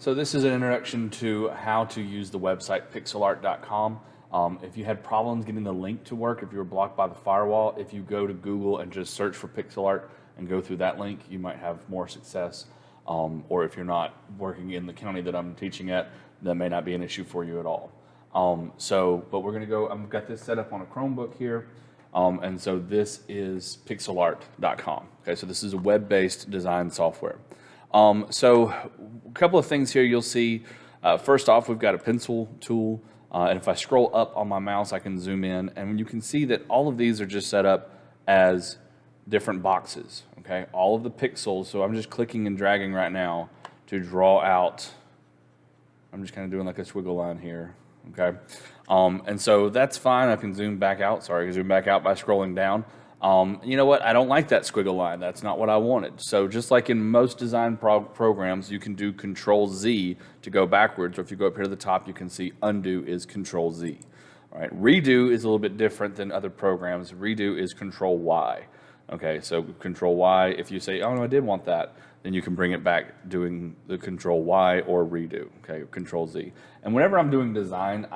So this is an introduction to how to use the website pixelart.com. If you had problems getting the link to work, if you were blocked by the firewall, if you go to Google and just search for pixel art and go through that link, you might have more success. Or if you're not working in the county that I'm teaching at, that may not be an issue for you at all. But we're going to go, I've got this set up on a Chromebook here. And so this is pixelart.com. Okay, so this is a web-based design software. So a couple of things here you'll see. First off, we've got a pencil tool. And if I scroll up on my mouse, I can zoom in. And you can see that all of these are just set up as different boxes. Okay, all of the pixels. So I'm just clicking and dragging right now to draw out. I'm just kind of doing like a squiggle line here. Okay, and so that's fine. I can zoom back out. Sorry, I can zoom back out by scrolling down. You know what? I don't like that squiggle line. That's not what I wanted. So just like in most design programs, you can do Control-Z to go backwards. Or if you go up here to the top, you can see undo is Control-Z. All right, redo is a little bit different than other programs. Redo is Control-Y. Okay, so Control-Y, if you say, oh no, I did want that, then you can bring it back doing the Control-Y or redo, okay, Control-Z. And whenever I'm doing design,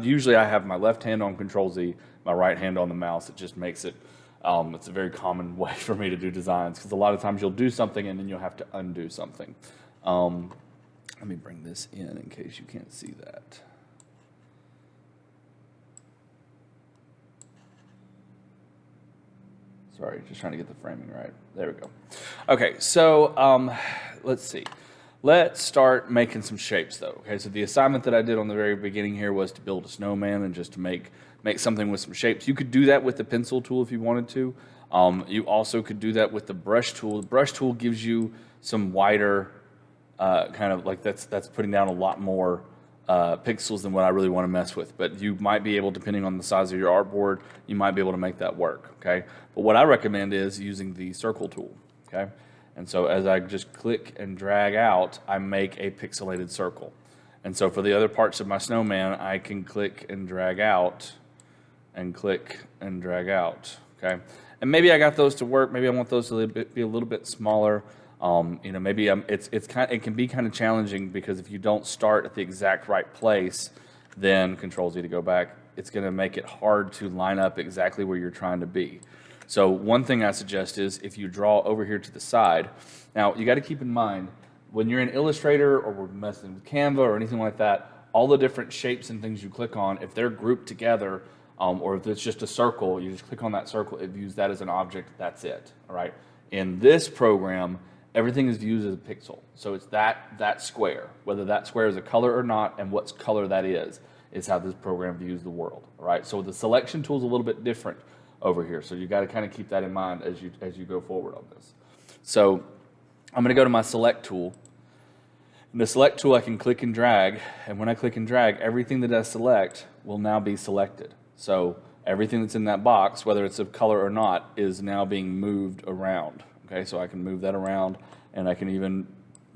usually I have my left hand on Control-Z, my right hand on the mouse. It just makes it, it's a very common way for me to do designs, because a lot of times you'll do something and then you'll have to undo something. Let me bring this in case you can't see that. Sorry, just trying to get the framing right. There we go. Okay, so let's see. Let's start making some shapes, though. Okay, so the assignment that I did on the very beginning here was to build a snowman and just to make something with some shapes. You could do that with the pencil tool if you wanted to. You also could do that with the brush tool. The brush tool gives you some wider, kind of like that's putting down a lot more pixels than what I really want to mess with. But you might be able, depending on the size of your artboard, you might be able to make that work, okay? But what I recommend is using the circle tool, okay? And so as I just click and drag out, I make a pixelated circle. And so for the other parts of my snowman, I can click and drag out and click and drag out, okay? And maybe I got those to work. Maybe I want those to be a little bit smaller. You know, maybe it can be kind of challenging, because if you don't start at the exact right place, then Control-Z to go back, it's going to make it hard to line up exactly where you're trying to be. So one thing I suggest is if you draw over here to the side. Now you got to keep in mind, when you're in Illustrator or we're messing with Canva or anything like that, all the different shapes and things you click on, if they're grouped together, or if it's just a circle, you just click on that circle, it views that as an object, that's it, all right? In this program, everything is viewed as a pixel. So it's that square, whether that square is a color or not, and what color that is how this program views the world, all right? So the selection tool is a little bit different over here. So you got to kind of keep that in mind as you go forward on this. So I'm going to go to my select tool. In the select tool, I can click and drag, and when I click and drag, everything that I select will now be selected. So everything that's in that box, whether it's of color or not, is now being moved around. Okay, so I can move that around, and I can even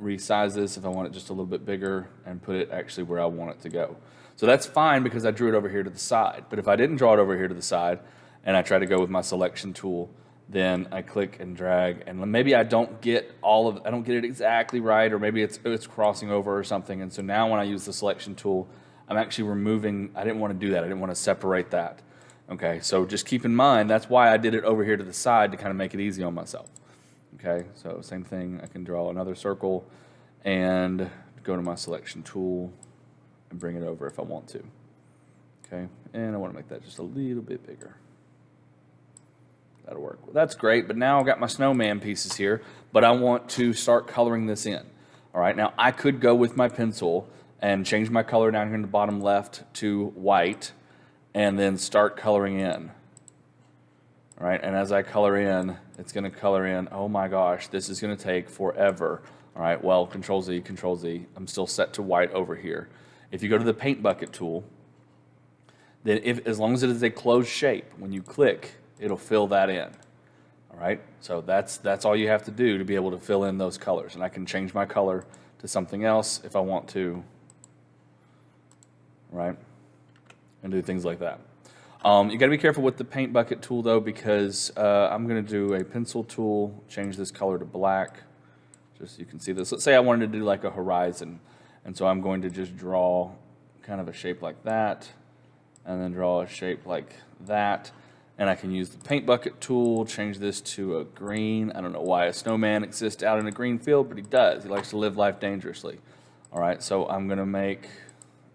resize this if I want it just a little bit bigger and put it actually where I want it to go. So that's fine because I drew it over here to the side. But if I didn't draw it over here to the side and I try to go with my selection tool, then I click and drag, and maybe I don't get it exactly right, or maybe it's crossing over or something. And so now when I use the selection tool, I'm actually removing. I didn't want to do that. I didn't want to separate that. Okay, so just keep in mind, that's why I did it over here to the side, to kind of make it easy on myself. Okay, so same thing, I can draw another circle and go to my selection tool and bring it over if I want to. Okay, and I want to make that just a little bit bigger. That'll work. Well, that's great, but now I've got my snowman pieces here, but I want to start coloring this in. All right, now I could go with my pencil and change my color down here in the bottom left to white and then start coloring in. All right, and as I color in, it's going to color in. Oh my gosh, this is going to take forever. All right, well, Control-Z, Control-Z. I'm still set to white over here. If you go to the paint bucket tool, then as long as it is a closed shape, when you click, it'll fill that in. All right, so that's all you have to do to be able to fill in those colors. And I can change my color to something else if I want to, right? And do things like that. You got to be careful with the paint bucket tool though, because I'm going to do a pencil tool, change this color to black, just so you can see this. Let's say I wanted to do like a horizon, and so I'm going to just draw kind of a shape like that, and then draw a shape like that. And I can use the paint bucket tool, change this to a green. I don't know why a snowman exists out in a green field, but he does. He likes to live life dangerously. All right, so I'm gonna make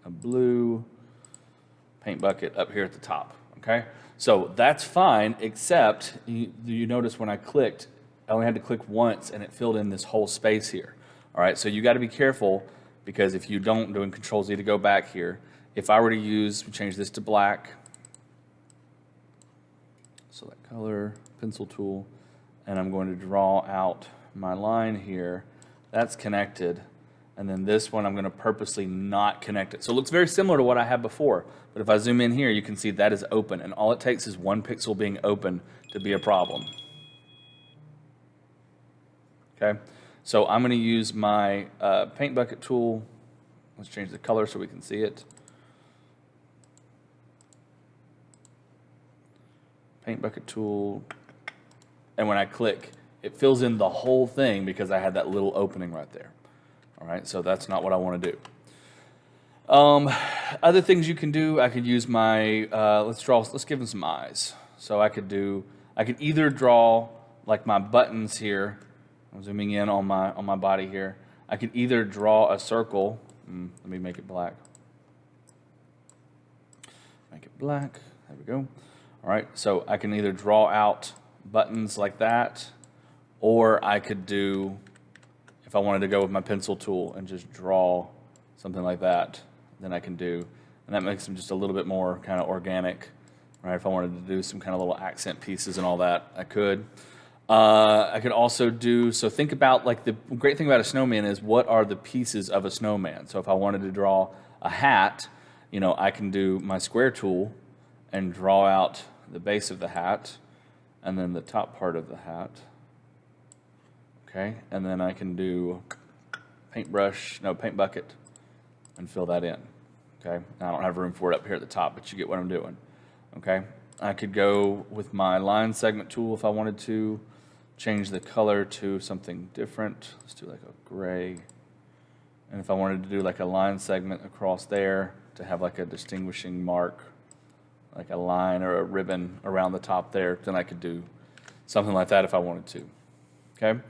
a blue paint bucket up here at the top, okay? So that's fine, except you notice when I clicked, I only had to click once and it filled in this whole space here. All right, so you gotta be careful, because if you don't, doing Control Z to go back here, if I were to change this to black, select color, pencil tool, and I'm going to draw out my line here. That's connected. And then this one, I'm going to purposely not connect it. So it looks very similar to what I had before. But if I zoom in here, you can see that is open. And all it takes is one pixel being open to be a problem. Okay, so I'm going to use my paint bucket tool. Let's change the color so we can see it. Paint bucket tool, and when I click, it fills in the whole thing because I had that little opening right there. All right, so that's not what I want to do. Other things you can do, I could use my, let's give them some eyes. So I could either draw like my buttons here. I'm zooming in on my body here. I could either draw a circle. Let me make it black. Make it black. There we go. All right, so I can either draw out buttons like that, or I could do, if I wanted to go with my pencil tool and just draw something like that, then I can do, and that makes them just a little bit more kind of organic, right? If I wanted to do some kind of little accent pieces and all that, I could. I could also do, so think about, like, the great thing about a snowman is what are the pieces of a snowman. So if I wanted to draw a hat, I can do my square tool and draw out the base of the hat and then the top part of the hat. Okay, and then I can do paint bucket and fill that in. Okay, I don't have room for it up here at the top, but you get what I'm doing. Okay, I could go with my line segment tool if I wanted to change the color to something different. Let's do like a gray. And if I wanted to do like a line segment across there to have like a distinguishing mark, like a line or a ribbon around the top there, then I could do something like that if I wanted to. Okay,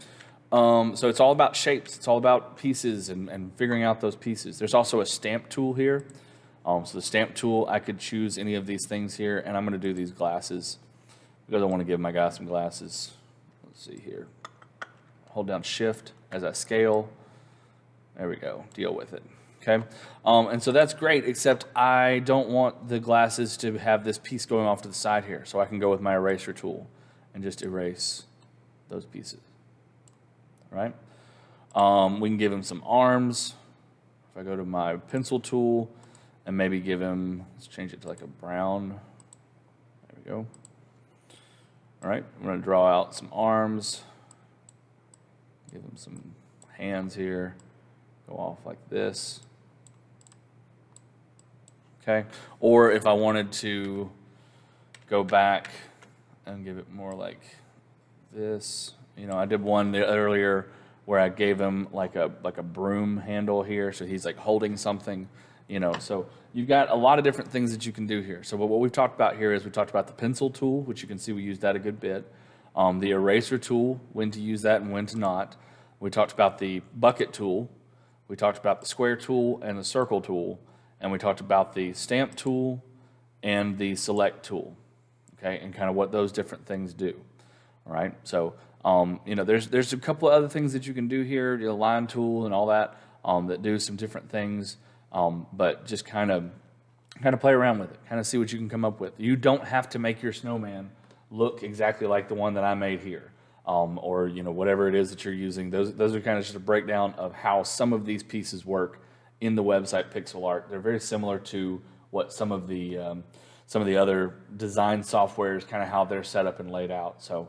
so it's all about shapes. It's all about pieces and figuring out those pieces. There's also a stamp tool here. So the stamp tool, I could choose any of these things here, and I'm going to do these glasses because I want to give my guy some glasses. Let's see here. Hold down Shift as I scale. There we go. Deal with it. Okay, and so that's great, except I don't want the glasses to have this piece going off to the side here, so I can go with my eraser tool and just erase those pieces, right? We can give him some arms. If I go to my pencil tool and maybe give him, let's change it to like a brown. There we go. All right, I'm going to draw out some arms, give him some hands here, go off like this. Okay, or if I wanted to go back and give it more like this, I did one earlier where I gave him like a broom handle here, so he's like holding something, So you've got a lot of different things that you can do here. So what we've talked about here is we talked about the pencil tool, which you can see we used that a good bit. The eraser tool, when to use that and when to not. We talked about the bucket tool. We talked about the square tool and the circle tool. And we talked about the stamp tool and the select tool, okay, and kind of what those different things do, all right? So, there's a couple of other things that you can do here, the line tool and all that, that do some different things, but just kind of play around with it, kind of see what you can come up with. You don't have to make your snowman look exactly like the one that I made here, or, whatever it is that you're using. Those are kind of just a breakdown of how some of these pieces work in the website Pixel Art. They're very similar to what some of the other design softwares, kind of how they're set up and laid out. So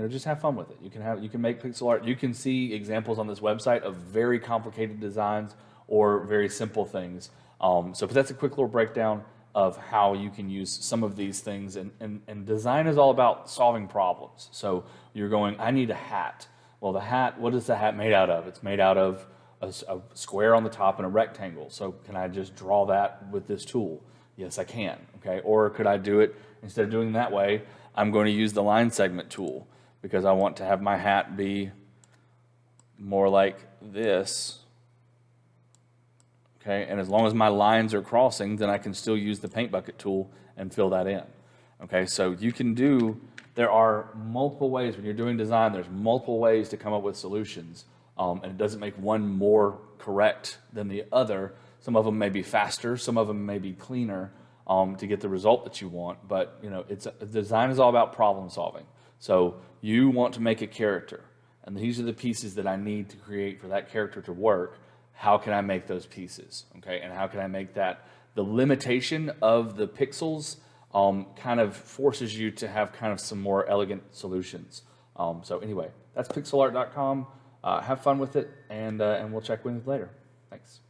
just have fun with it. You can make pixel art. You can see examples on this website of very complicated designs or very simple things. But that's a quick little breakdown of how you can use some of these things. And design is all about solving problems. So you're going, I need a hat. Well, the hat, what is the hat made out of? It's made out of a square on the top and a rectangle. So can I just draw that with this tool? Yes, I can. Okay. Or could I do it, instead of doing it that way, I'm going to use the line segment tool because I want to have my hat be more like this. Okay. And as long as my lines are crossing, then I can still use the paint bucket tool and fill that in. Okay. So you can do, there are multiple ways when you're doing design, there's multiple ways to come up with solutions. And it doesn't make one more correct than the other. Some of them may be faster, some of them may be cleaner to get the result that you want. But design is all about problem solving. So you want to make a character, and these are the pieces that I need to create for that character to work. How can I make those pieces? Okay, and how can I make that? The limitation of the pixels kind of forces you to have kind of some more elegant solutions. So anyway, that's pixelart.com. Have fun with it, and we'll check with you later. Thanks.